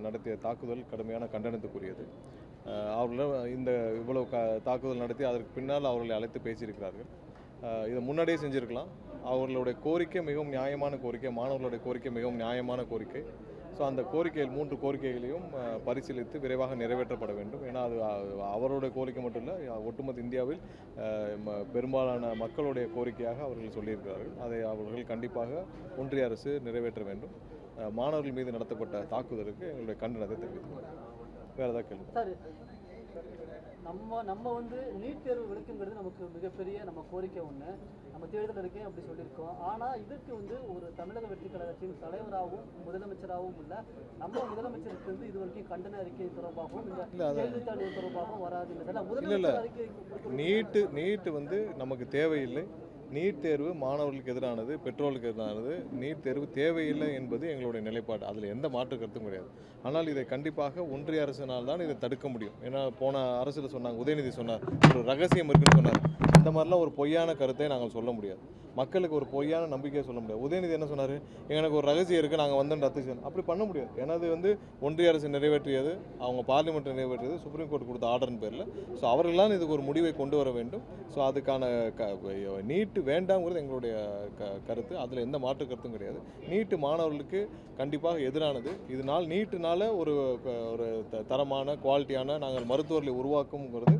நடத்திய தாக்குதல் கடுமையான கண்டனத்துக்குரியது. அவர்கள் இந்த இவ்வளவு தாக்குதல் நடத்தி அதற்கு பின்னால் அவர்களை அழைத்து பேசியிருக்கிறார்கள். இதை முன்னாடியே செஞ்சுருக்கலாம். அவர்களுடைய கோரிக்கை மிகவும் நியாயமான கோரிக்கை, மாணவர்களுடைய கோரிக்கை மிகவும் நியாயமான கோரிக்கை. ஸோ அந்த கோரிக்கைகள் 3 கோரிக்கைகளையும் பரிசீலித்து விரைவாக நிறைவேற்றப்பட வேண்டும். ஏன்னா அது அவருடைய கோரிக்கை மட்டும் இல்லை, ஒட்டுமொத்த இந்தியாவில் பெரும்பாலான மக்களுடைய கோரிக்கையாக அவர்கள் சொல்லியிருக்கிறார்கள். அதை அவர்கள் கண்டிப்பாக ஒன்றிய அரசு நிறைவேற்ற வேண்டும். மாணவர்கள் மீது நடத்தப்பட்ட தாக்குதலுக்கு எங்களுடைய கண்டனத்தை தெரிவித்துள்ளோம். வேறு ஏதாவது கேள்வி? நம்ம வந்து நீட் தேர்வு விளக்குங்கிறது நமக்கு மிகப்பெரிய நம்ம கோரிக்கை ஒன்று. நம்ம தேர்தல் இருக்கே அப்படி சொல்லியிருக்கோம். ஆனால் இதற்கு வந்து ஒரு தமிழக வெற்றி கழகத்தின் தலைவராகவும் முதலமைச்சராகவும் இல்லை, நம்ம முதலமைச்சருக்கு வந்து இது வரைக்கும் கண்டன அறிக்கை தொடர்பாகவும் இந்த கேள்வித்தாள் தொடர்பாகவும் வராது. முதலமைச்சர் அறிக்கை நீட்டு வந்து நமக்கு தேவையில்லை. நீட் தேர்வு மாணவர்களுக்கு எதிரானது, பெற்றோர்களுக்கு எதிரானது. நீட் தேர்வு தேவையில்லை என்பது எங்களுடைய நிலைப்பாடு. அதில் எந்த மாற்று கருத்தும் கிடையாது. ஆனால் இதை கண்டிப்பாக ஒன்றிய அரசினால் தான் இதை தடுக்க முடியும். ஏன்னா போன அரசில் சொன்னாங்க, உதயநிதி சொன்னார், ஒரு ரகசியம் இருக்குன்னு சொன்னார். இந்த மாதிரிலாம் ஒரு பொய்யான கருத்தை நாங்கள் சொல்ல முடியாது. மக்களுக்கு ஒரு பொய்யான நம்பிக்கையை சொல்ல முடியாது. உதயநிதி என்ன சொன்னார், எனக்கு ஒரு ரகசியம் இருக்குது, நாங்கள் வந்து ரத்து செய்யணும், அப்படி பண்ண முடியாது. ஏன்னா அது வந்து ஒன்றிய அரசு நிறைவேற்றியது, அவங்க பார்லிமெண்ட் நிறைவேற்றியது, சுப்ரீம் கோர்ட் கொடுத்த ஆர்டர்னு பேரில். ஸோ அவர்கள்லாம் இதுக்கு ஒரு முடிவை கொண்டு வர வேண்டும். ஸோ அதுக்கான நீட்டு வேண்டாங்கிறது எங்களுடைய கருத்து. அதில் எந்த மாற்று கருத்தும் கிடையாது. நீட்டு மாணவர்களுக்கு கண்டிப்பாக எதிரானது. இதனால் நீட்டுனால ஒரு தரமான குவாலிட்டியான நாங்கள் மருத்துவர்களை உருவாக்குங்கிறது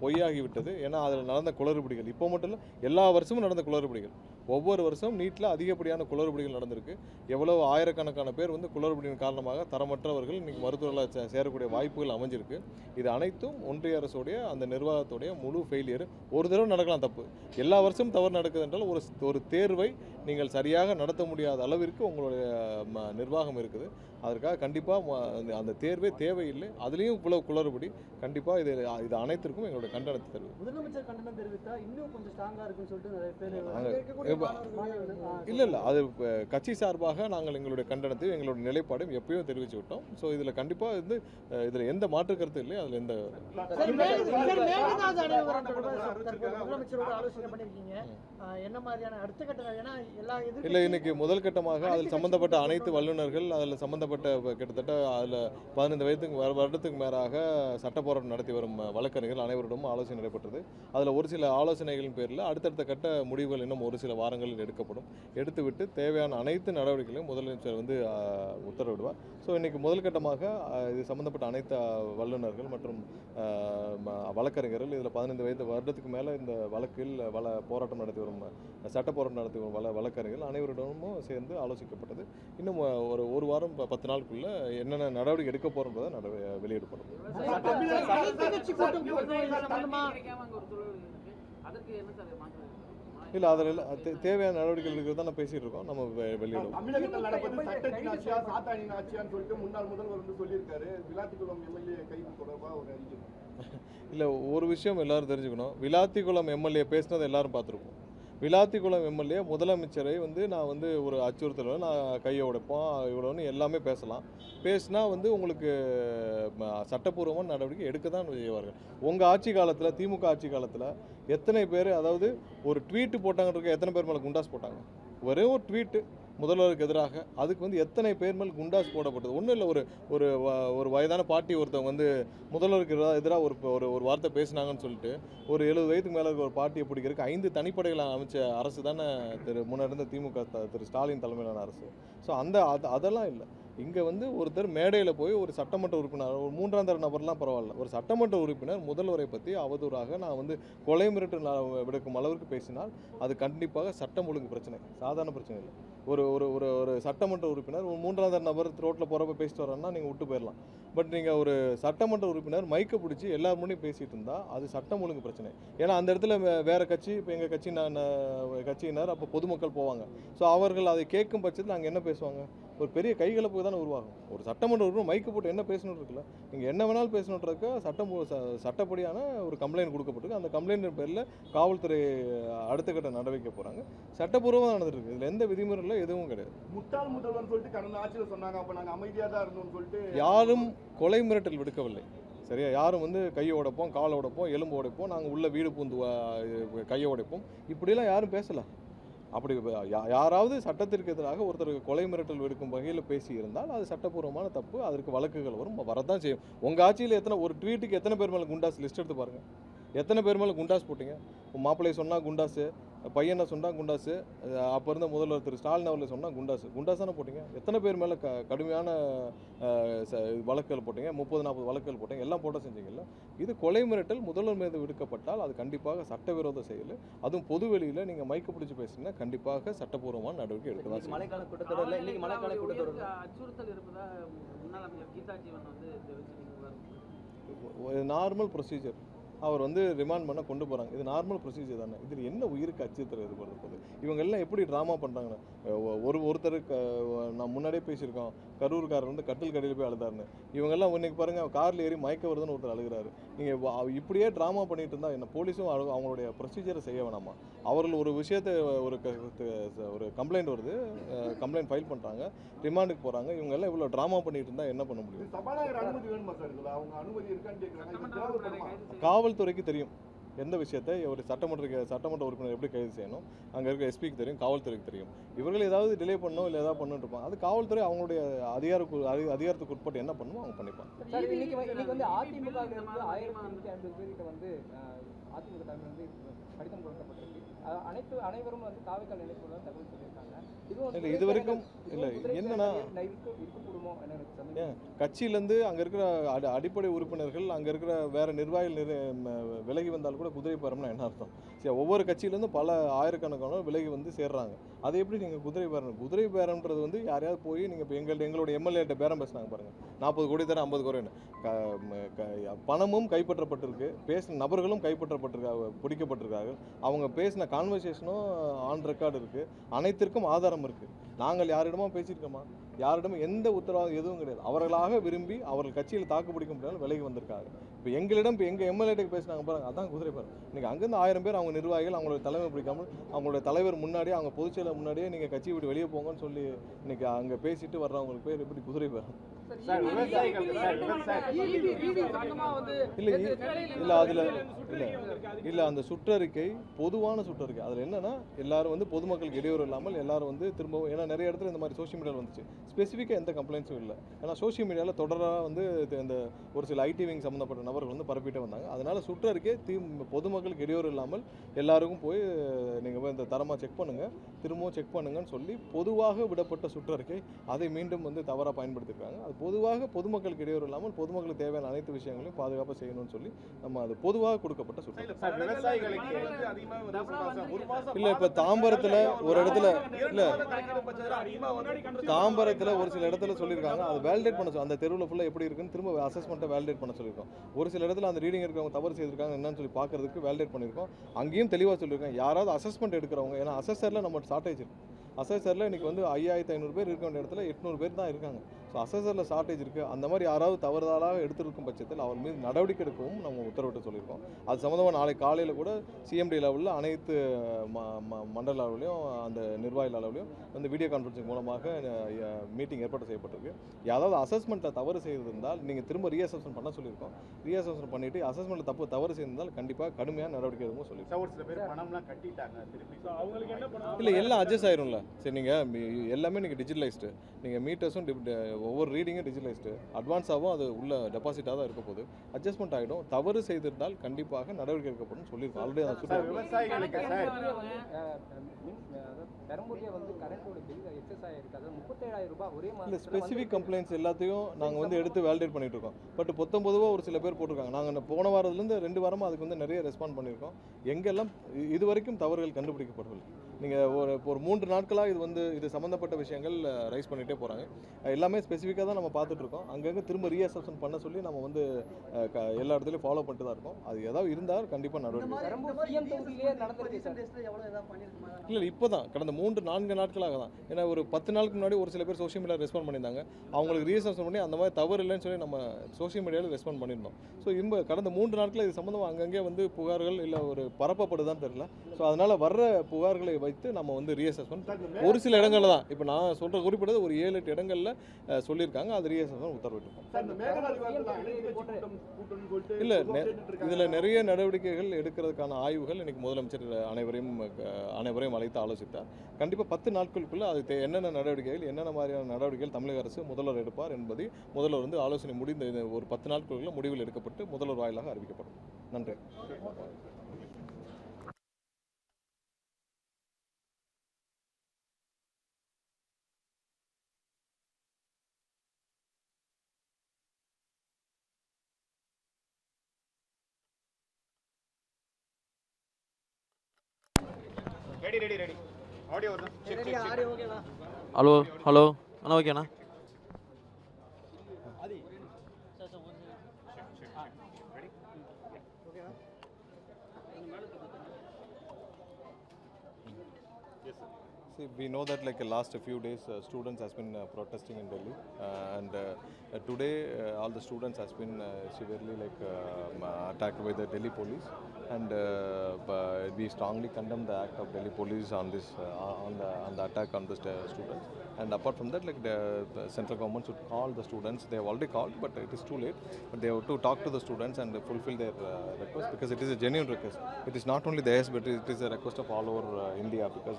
பொய்யாகிவிட்டது. ஏன்னா அதில் நடந்த குளறுபடிகள் இப்போ மட்டும் இல்லை, எல்லா வருஷமும் நடந்த குளறுபடிகள். ஒவ்வொரு வருஷம் நீட்டில் அதிகப்படியான குளறுபடிகள் நடந்திருக்கு. எவ்வளோ ஆயிரக்கணக்கான பேர் வந்து குளறுபடியின் காரணமாக தரமற்றவர்கள் இன்றைக்கி மருத்துவர்களாக சேரக்கூடிய வாய்ப்புகள் அமைஞ்சிருக்கு. இது அனைத்தும் ஒன்றிய அரசுடைய அந்த நிர்வாகத்துடைய முழு ஃபெயிலியர். ஒரு தடவை நடக்கலாம் தப்பு, எல்லா வருஷமும் தவறு நடக்குது என்றால் ஒரு தேர்வை நீங்கள் சரியாக நடத்த முடியாத அளவிற்கு உங்களுடைய நிர்வாகம் இருக்குது. அதற்காக கண்டிப்பாக அந்த தேர்வே தேவையில்லை. அதுலேயும் இவ்வளவு குளறுபடி. கண்டிப்பாக இது அனைத்திற்கும் எங்களுடைய கண்டனத்தை தெரிவிக்கும். முதலமைச்சர் கண்டனம் தெரிவித்தா இன்னும் கொஞ்சம் ஸ்ட்ராங்காக இருக்குன்னு சொல்லிட்டு நிறைய பேர் இல்லை அது கட்சி சார்பாக நாங்கள் எங்களுடைய கண்டனத்தை எங்களுடைய நிலைப்பாடும் எப்பயும் தெரிவித்து விட்டோம். ஸோ இதில் கண்டிப்பாக இதில் எந்த மாற்று கருத்து இல்லை. அதில் எந்த இல்லை, இன்னைக்கு முதல் கட்டமாக அதில் சம்பந்தப்பட்ட அனைத்து வல்லுநர்கள், அதில் சம்பந்தப்பட்ட கிட்டத்தட்ட அதில் 15 வருடத்துக்கு மேலாக சட்ட போராட்டம் நடத்தி வரும் வழக்கறிஞர்கள் அனைவரிடமும் ஆலோசனை நடைபெற்றது. அதில் ஒரு சில ஆலோசனைகளின் பேரில் அடுத்தடுத்த கட்ட முடிவுகள் இன்னும் ஒரு சில வாரங்களில் எடுக்கப்படும். எடுத்துவிட்டு தேவையான அனைத்து நடவடிக்கைகளையும் முதலமைச்சர் வந்து உத்தரவிடுவார். ஸோ இன்றைக்கி முதல் கட்டமாக இது சம்பந்தப்பட்ட அனைத்து வல்லுநர்கள் மற்றும் வழக்கறிஞர்கள், இதில் 15 வருடத்துக்கு மேலே இந்த வழக்கில் போராட்டம் நடத்தி வரும் சட்ட போராட்டம் நடத்தி வரும் வழக்கறிஞர்கள் அனைவரிடமும் சேர்ந்து ஆலோசிக்கப்பட்டது. இன்னும் ஒரு வாரம் 10 நாளுக்குள்ள என்னென்ன நடவடிக்கை எடுக்க போகிறோன்றதை வெளியிடப்படும். இல்லை, அதில் தேவையான நடவடிக்கைகள் இருக்கிறது தான் பேசிட்டு இருக்கோம். நம்ம வெளியிடுவோம். தமிழகத்தில் நடப்பது சட்ட சாத்தாணி ஆட்சியான்னு சொல்லிட்டு முன்னாள் முதல்வர் வந்து சொல்லியிருக்காரு. விளாத்திக்குளம் எம்எல்ஏ கைது தொடர்பாக ஒரு அறிக்கை. இல்லை, ஒரு விஷயம் எல்லாரும் தெரிஞ்சுக்கணும். விளாத்திக்குளம் எம்எல்ஏ பேசினதை எல்லாரும் பார்த்துருக்கோம். விளாத்திக்குளம் எம்எல்ஏ முதலமைச்சரை வந்து நான் வந்து ஒரு அச்சுறுத்தல், நான் கையை உடைப்போம் இவ்வளோன்னு எல்லாமே பேசலாம். பேசினா வந்து உங்களுக்கு சட்டப்பூர்வமான நடவடிக்கை எடுக்க தான் செய்வார்கள். உங்கள் ஆட்சி காலத்தில், திமுக ஆட்சி காலத்தில் எத்தனை பேர், அதாவது ஒரு ட்வீட்டு போட்டாங்கன்னு எத்தனை பேர் மேலே குண்டாஸ் போட்டாங்க? ஒரே ஒரு ட்வீட்டு முதல்வருக்கு எதிராக, அதுக்கு வந்து எத்தனை பேர் மேல் குண்டாஸ் போடப்பட்டது? ஒன்றும் இல்லை, ஒரு வயதான பாட்டி ஒருத்தவங்க வந்து முதல்வருக்கு எதிராக ஒரு வார்த்தை பேசினாங்கன்னு சொல்லிட்டு ஒரு 70 வயதுக்கு மேலே இருக்க ஒரு பாட்டியை பிடிக்கிறதுக்கு 5 தனிப்படைகளை அமைச்ச அரசு தானே முன்னாடி இருந்த திமுக திரு ஸ்டாலின் தலைமையிலான அரசு. ஸோ அதெல்லாம் இல்லை. இங்கே வந்து ஒருத்தர் மேடையில் போய் ஒரு சட்டமன்ற உறுப்பினர், ஒரு 3ஆம் தர நபர்லாம் பரவாயில்ல, ஒரு சட்டமன்ற உறுப்பினர் முதல்வரை பற்றி அவதூறாக நான் வந்து கொலை மிரட்டு விடுக்கும் அளவிற்கு பேசினால் அது கண்டிப்பாக சட்டம் ஒழுங்கு பிரச்சனை, சாதாரண பிரச்சனை இல்லை. ஒரு சட்டமன்ற உறுப்பினர் ஒரு 3ஆம் தர நபர் ரோட்டில் போகிறப்ப பேசிட்டு வரோன்னா நீங்கள் விட்டு போயிடலாம். பட் நீங்கள் ஒரு சட்டமன்ற உறுப்பினர் மைக்கை பிடிச்சி எல்லார் முன்னாடியும் பேசிகிட்டு இருந்தால் அது சட்டம் ஒழுங்கு பிரச்சனை. ஏன்னா அந்த இடத்துல வேறு கட்சி, இப்போ எங்கள் கட்சியினர் அப்போ பொதுமக்கள் போவாங்க. ஸோ அவர்கள் அதை கேட்கும் பட்சத்தில் நாங்கள் என்ன பேசுவாங்க? ஒரு பெரிய கைகலப்பு தானே உருவாகும். ஒரு சட்டமன்ற உறுப்பினர் மைக்கு போட்டு என்ன பேசணும் இருக்குல்ல, நீங்கள் என்ன வேணாலும் பேசணுன்றக்க சட்டப்படியான ஒரு கம்ப்ளைண்ட் கொடுக்கப்பட்டிருக்கு. அந்த கம்ப்ளைண்ட் பேரில் காவல்துறை அடுத்த கட்ட நடவடிக்கை போகிறாங்க. சட்டப்பூர்வமாக நடந்துருக்கு. இதில் எந்த விதிமுறையில் எதுவும் கிடையாது. முட்டாள் முதல்வர் சொல்லிட்டு கடந்த ஆட்சியில் சொன்னாங்க, அப்போ நாங்கள் அமைதியாக தான் இருந்தோம்னு சொல்லிட்டு. யாரும் கொலை மிரட்டல் விடுக்கவில்லை, சரியா? யாரும் வந்து கையை உடைப்போம், காலை உடைப்போம், எலும்பு உடைப்போம், நாங்கள் உள்ள வீடு பூந்து கையை உடைப்போம், இப்படிலாம் யாரும் பேசலை. அப்படி யாராவது சட்டத்திற்கு எதிராக ஒருத்தருக்கு கொலை மிரட்டல் விடுக்கும் வகையில் பேசி இருந்தால் அது சட்டப்பூர்வமான தப்பு. அதற்கு வழக்குகள் வரும், வரதான் செய்யும். உங்கள் ஆட்சியில் ஒரு ட்வீட்டுக்கு எத்தனை பேர் மேலே குண்டாஸ் லிஸ்ட் எடுத்து பாருங்கள். எத்தனை பேர் மேலே குண்டாஸ் போட்டீங்க? மாப்பிள்ளை சொன்னால் குண்டாஸு, பையனை சொன்னால் குண்டாஸு, அப்போ இருந்த முதல்வர் திரு ஸ்டாலின் அவர்களை சொன்னால் குண்டாஸ் தானே போட்டீங்க. எத்தனை பேர் மேலே கடுமையான வழக்குகள் போட்டீங்க, 30-40 வழக்குகள் போட்டீங்க, எல்லாம் போட்ட செஞ்சீங்கல்ல. இது கொலை மிரட்டல் முதல்வர் மீது விடுக்கப்பட்டால் அது கண்டிப்பாக சட்டவிரோத செயல். அதுவும் பொது வெளியில் நீங்கள் மைக்கு பிடிச்சி பேசுனீங்கன்னா கண்டிப்பாக சட்டப்பூர்வமான நடவடிக்கை எடுக்க தான் செய்யும். மழைக்கால கூட்டத்தொடரில் இன்னைக்கு மழைக்கால கூட்டத்தொடரில் அச்சுறுத்தல் இருப்பதா முன்னாள் அமைச்சர் கீதா ஜீவன் வந்து நார்மல் ப்ரொசீஜர். அவர் ரிமாண்ட் பண்ண கொண்டு போகிறாங்க. இது நார்மல் ப்ரொசீஜர் தானே. இதில் என்ன உயிருக்கு அச்சுறுத்தல் ஏற்படுறது? இவங்க எல்லாம் எப்படி ட்ராமா பண்ணுறாங்கன்னு ஒருத்தர் நான் முன்னாடியே பேசியிருக்கோம். கரூர்காரர் கட்டில் கடையில் போய் அழுதாருன்னு. இவங்கெல்லாம் இன்னைக்கு பாருங்கள், காரில் ஏறி மயக்க வருதுன்னு ஒருத்தர் அழுகிறாரு. நீங்கள் இப்படியே ட்ராமா பண்ணிட்டு இருந்தால் என்ன? போலீஸும் அவங்களுடைய ப்ரொசீஜரை செய்ய வேணாமா? அவர்கள் ஒரு விஷயத்தை ஒரு கம்ப்ளைண்ட் வருது, கம்ப்ளைண்ட் ஃபைல் பண்ணுறாங்க, ரிமாண்டுக்கு போகிறாங்க. இவங்க எல்லாம் இவ்வளோ ட்ராமா பண்ணிட்டு இருந்தால் என்ன பண்ண முடியும்? சபாநாயகர் அனுமதி வேணுமா சார்? இதுல அவங்க அனுமதி இருக்கான்னு கேட்குறாங்க. காவல்துறைக்கு தெரியும் எந்த விஷயத்தை ஒரு சட்டமன்ற உறுப்பினர் எப்படி கைது செய்யணும். அங்கே இருக்க எஸ்பிக்கு தெரியும், காவல்துறைக்கு தெரியும். இவர்கள் ஏதாவது டிலே பண்ணணும் இல்லை ஏதாவது பண்ணிட்டு இருப்பாங்க. அது காவல்துறை அவங்களுடைய அதிகாரத்துக்கு உட்பட்டு என்ன பண்ணுமோ அவங்க பண்ணிப்பாங்க. இன்னைக்கு அதிமுக 1550 பேருக்கு அதிமுக தலைமை கடிதம் கொடுக்கப்பட்டிருக்கு. அனைவரும் தாவேக்கால் நிலைக்குள்ள தகவல் சொல்லியிருக்காங்க. இது வரைக்கும் இல்லை என்னன்னா கட்சியிலேருந்து அங்கே இருக்கிற அடிப்படை உறுப்பினர்கள், அங்கே இருக்கிற வேற நிர்வாகிகள் விலகி வந்தால் கூட குதிரை பேரம்னா என்ன அர்த்தம்? சரி, ஒவ்வொரு கட்சியிலேருந்து பல ஆயிரக்கணக்கான விலகி சேர்றாங்க. அதை எப்படி நீங்கள் குதிரை பேரம்ன்றது யாரையாவது போய் நீங்கள் இப்போ எங்களோட எம்எல்ஏட்ட பேரம் பேசினாங்க பாருங்கள், 40 கோடி தர 50 கோடின்னு. பணமும் கைப்பற்றப்பட்டிருக்கு, பேசின நபர்களும் பிடிக்கப்பட்டிருக்கார்கள். அவங்க பேசின கான்வர்சேஷனும் ஆன் ரெக்கார்டு இருக்குது, அனைத்திற்கும் ஆதாரம் இருக்குது. நாங்கள் யாரிடமும் பேசியிருக்கோமா? யாரிடமும் எந்த உத்தரவாதம் எதுவும் கிடையாது. அவர்களாக விரும்பி அவர்கள் கட்சியில் தாக்கு பிடிக்க முடியாமல் விலகி வந்திருக்காங்க. இப்போ எங்கள் எம்எல்ஏட்டுக்கு பேசினாங்க பாருங்க, அதான் குதிரை பேரம். இன்னைக்கு அங்கேருந்து 1000 பேர் அவங்க நிர்வாகிகள் அவங்களோட தலைமை பிடிக்காமல் அவங்களோட தலைவர் முன்னாடியே அவங்க பொதுச்செயலர் முன்னாடியே நீங்கள் கட்சியை விட்டு வெளியே போங்கன்னு சொல்லி இன்னைக்கு அங்கே பேசிட்டு வர்றவங்களுக்கு பேர் எப்படி குதிரை பேரம்? இல்லை அந்த சுற்றறிக்கை பொதுவான சுற்றறிக்கை. அதில் என்னன்னா எல்லாரும் பொதுமக்களுக்கு இடையூறு இல்லாமல் எல்லாரும் திரும்பவும், ஏன்னா நிறைய இடத்துல இந்த மாதிரி சோஷியல் மீடியாவில் வந்துச்சு, ஸ்பெசிஃபிக்காக எந்த கம்ப்ளைண்ட்ஸும் இல்லை. ஏன்னா சோஷியல் மீடியாவில் தொடராக இந்த ஒரு சில ஐடி விங் சம்மந்தப்பட்ட நபர்கள் பரப்பிட்டே வந்தாங்க. அதனால சுற்றறிக்கை பொதுமக்களுக்கு இடையூறு இல்லாமல் எல்லாருக்கும் போய் நீங்கள் இந்த தரமாக செக் பண்ணுங்கள், திரும்பவும் செக் பண்ணுங்கன்னு சொல்லி பொதுவாக விடப்பட்ட சுற்றறிக்கை. அதை மீண்டும் தவறாக பயன்படுத்தியிருக்காங்க. அது பொதுவாக பொதுமக்களுக்கு இடையூறு இல்லாமல் பொதுமக்களுக்கு தேவையான அனைத்து விஷயங்களையும் பாதுகாப்பாக செய்யணும்னு சொல்லி நம்ம அது பொதுவாக கொடுக்கப்பட்ட சுற்றறிக்கை. இல்லை இப்போ தாம்பரத்தில் ஒரு இடத்துல இல்லை, தாம்பரத்தில் ஒரு சில இடத்துல சொல்லியிருக்காங்க, அதை வேலிடேட் பண்ண அந்த தெருவில் ஃபுல்லாக எப்படி இருக்குன்னு திரும்ப அசஸ்மெண்ட்டை வேலிடேட் பண்ண சொல்லியிருக்கோம். ஒரு சில இடத்துல அந்த ரீடிங் இருக்கிறவங்க தவறு செய்திருக்காங்க என்னன்னு சொல்லி பார்க்கறதுக்கு வேலிடேட் பண்ணியிருக்கோம். அங்கேயும் தெளிவாக சொல்லியிருக்கோம், யாராவது அசஸ்மெண்ட் எடுக்கிறவங்க, ஏன்னா அசஸரில் நம்ம ஷார்ட்டேஜ் இருக்குது. அசஸரில் இன்றைக்கி 5500 பேர் இருக்க வேண்டிய இடத்துல 800 பேர் தான் இருக்காங்க. ஸோ அசஸரில் ஷார்ட்டேஜ் இருக்குது. அந்த மாதிரி யாராவது தவறுதலாக எடுத்திருக்கும் பட்சத்தில் அவர் மீது நடவடிக்கை எடுக்கவும் நம்ம உத்தரவிட்டு சொல்லியிருக்கோம். அது சம்மந்தமாக நாளைக்கு காலையில் கூட சிஎம்டி லெவலில் அனைத்து மண்டல அளவுலையும் அந்த நிர்வாக அளவுலையும் வீடியோ கான்ஃபரன்சிங் மூலமாக மீட்டிங் ஏற்பாடு செய்யப்பட்டிருக்கு. யாராவது அசஸ்மெண்ட்டில் தவறு செய்திருந்தால் நீங்கள் திரும்ப ரீஅசஸ்மெண்ட் பண்ண சொல்லியிருக்கோம். ரீஅசஸ்மெண்ட் பண்ணிவிட்டு அசஸ்மெண்ட்டில் தவறு செய்திருந்தால் கண்டிப்பாக கடுமையான நடவடிக்கை எடுக்கும் சொல்லியிருக்கோம். இல்லை எல்லாம் அட்ஜஸ்ட் ஆயிரும்ல. சரி, நீங்கள் எல்லாமே நீங்கள் டிஜிட்டலைஸ்டு, நீங்கள் மீட்டர்ஸும் ஒவ்வொரு ரீடிங்கும் டிஜிட்டலைஸ்டு, அட்வான்ஸாகவும் அது உள்ள டெபாசிட்டாக தான் இருக்க போது. அட்ஜஸ்ட்மெண்ட் ஆகிடும். தவறு செய்திருந்தால் கண்டிப்பாக நடவடிக்கை எடுக்கப்படும் சொல்லியிருக்கோம். ஆல்ரெடி நான் இல்லை ஸ்பெசிஃபிக் கம்ப்ளைண்ட்ஸ் எல்லாத்தையும் நாங்கள் எடுத்து வேலிடேட் பண்ணிட்டு இருக்கோம். பட் 19 ஒரு சில பேர் போட்டிருக்காங்க. நாங்கள் போன வாரத்துலேருந்து 2 வாரமாக அதுக்கு நிறைய ரெஸ்பாண்ட் பண்ணியிருக்கோம். எங்கெல்லாம் இது வரைக்கும் தவறுகள் கண்டுபிடிக்கப்படவில்லை. நீங்கள் ஒரு 3 நாட்களாக இது சம்மந்தப்பட்ட விஷயங்கள் ரைஸ் பண்ணிகிட்டே போகிறாங்க. எல்லாமே ஸ்பெசிஃபிக்காக தான் நம்ம பார்த்துட்ருக்கோம். அங்கங்கே திரும்ப ரீஅசஸ்மெண்ட் பண்ண சொல்லி நம்ம எல்லா இடத்துலையும் ஃபாலோ பண்ணிட்டு தான் இருக்கோம். அது ஏதாவது இருந்தால் கண்டிப்பாக நடவடிக்கை. இல்லை இப்போ தான் கடந்த 3-4 நாட்களாக தான். ஏன்னா ஒரு 10 நாளுக்கு முன்னாடி ஒரு சில பேர் சோஷியல் மீடியாவில் ரெஸ்பாண்ட் பண்ணியிருந்தாங்க. அவங்களுக்கு ரீஅசஸ்மெண்ட் பண்ணி அந்த மாதிரி தவறு இல்லைன்னு சொல்லி நம்ம சோஷியல் மீடியாவில் ரெஸ்பாண்ட் பண்ணியிருந்தோம். ஸோ கடந்த 3 நாட்களில் இது சம்மந்தமாக அங்கங்கே புகார்கள் இல்லை ஒரு பரப்பப்படுதான்னு தெரியல. ஸோ அதனால் வர்ற புகார்களை வைத்து நம்ம வந்து ரீஅசஸ்மெண்ட் ஒரு சில இடங்களில் தான் இப்போ நான் சொல்கிற குறிப்பிட்டது ஒரு 7-8 இடங்களில் சொல்லியிருக்காங்க. அது ரீஅசஸ்மெண்ட் உத்தரவிட்டிருக்கோம். சார், இந்த மேகதாது விவகாரத்துல அனைத்து கட்சி கூட்டம்னு சொல்லிட்டு இல்லை கேட்டுட்டு இருக்காங்க. இதில் நிறைய நடவடிக்கைகள் எடுக்கிறதுக்கான ஆய்வுகள் இன்னைக்கு முதலமைச்சர் அனைவரையும் அழைத்து ஆலோசித்தார். கண்டிப்பாக 10 நாட்களுக்குள்ள அது என்னென்ன நடவடிக்கைகள் என்னென்ன மாதிரியான நடவடிக்கைகள் தமிழக அரசு முதல்வர் எடுப்பார் என்பதை முதல்வர் வந்து ஆலோசனை முடிந்த ஒரு 10 நாட்களுக்குள்ள முடிவில் எடுக்கப்பட்டு முதல்வர் வாயிலாக அறிவிக்கப்படும். நன்றி. ரெடி ஆடியோ வருதா? ஹலோ அண்ணா ஓகேண்ணா. See, we know that like last few days students has been protesting in Delhi and today all the students has been severely attacked by the Delhi police and we strongly condemn the act of Delhi police on this on the attack on the students. And apart from that, like the central government should call the students. They have already called, but it is too late. But they have to talk to the students and fulfill their request, because it is a genuine request. It is not only theirs, but it is a request of all over India, because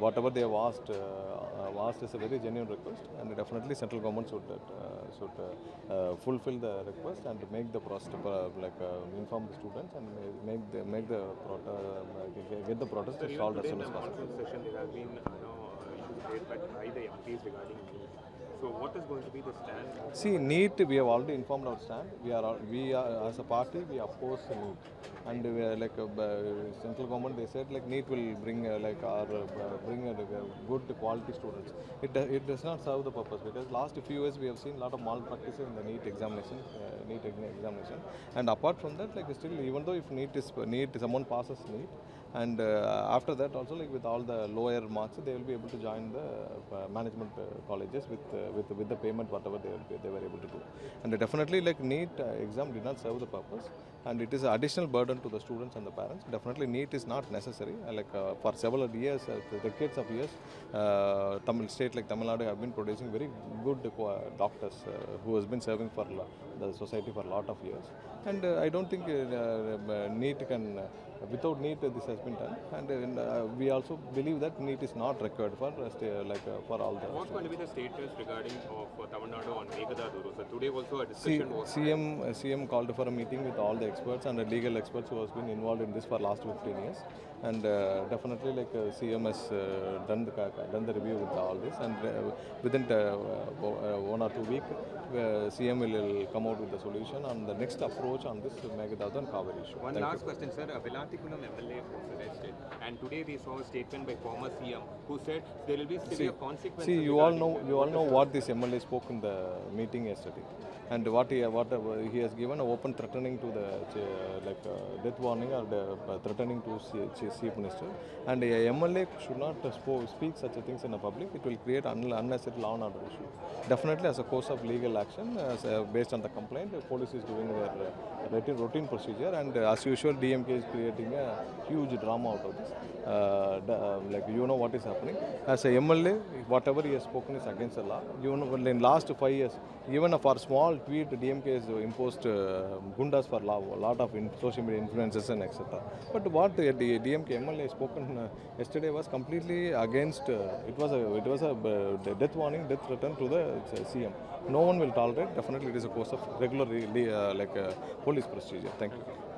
whatever they have asked is a very genuine request, and definitely central government should fulfill the request and make the process inform the students and get the protest solved as soon as possible. Session there have been issues raised by the MPs regarding NEET. So what is going to be the stand? See, NEET, we have already informed our stand. We are as a party, we oppose NEET, and we are central government. They said NEET will bring bring good quality students. It does not serve the purpose, because last few years we have seen a lot of malpractice in the NEET examination, and apart from that, still, even though if someone passes NEET, and after that also, with all the lower marks, they will be able to join the management colleges with the payment whatever they were able to do. And definitely NEET exam did not serve the purpose, and it is an additional burden to the students and the parents. Definitely NEET is not necessary. For several years, decades of years, state like Tamil Nadu have been producing very good doctors who has been serving for the society for a lot of years. And I don't think NEET can, without NEET this has been done. And we also believe that NEET is not required for all the. What's going to be the status regarding of Tamil Nadu on Meghdadu? So today also a discussion was. CM called for a meeting with all the experts and the legal experts who has been involved in this for last 15 years. And definitely CM has done the review with all this, and within 1 or 2 weeks CM will come out with the solution on the next approach on this Meghdadu and Kaveri issue. One last question, sir. Vilatikulam MLA was arrested, and today we saw a statement by former CM who said there will be severe consequences. See, you all know what this MLA spoke in the meeting yesterday, and what he has given an open threatening to the death warning or threatening to Chief Minister. And a MLA should not speak such a things in the public. It will create unnecessary law and order issue. Definitely, as a course of legal action, based on the complaint, the police is doing their routine procedure, and as usual, DMK is creating a huge drama out of this. You know what is happening. As a MLA, whatever he has spoken is against the law. You know, in last 5 years, even for small tweet, DMK has imposed gundas for law, a lot of social media influencers and etc. But what the DMK MLA spoken yesterday was completely against. It was a death warning, death threat to the CM. No one will tolerate. Definitely, it is a course of regular police procedure. Thank you.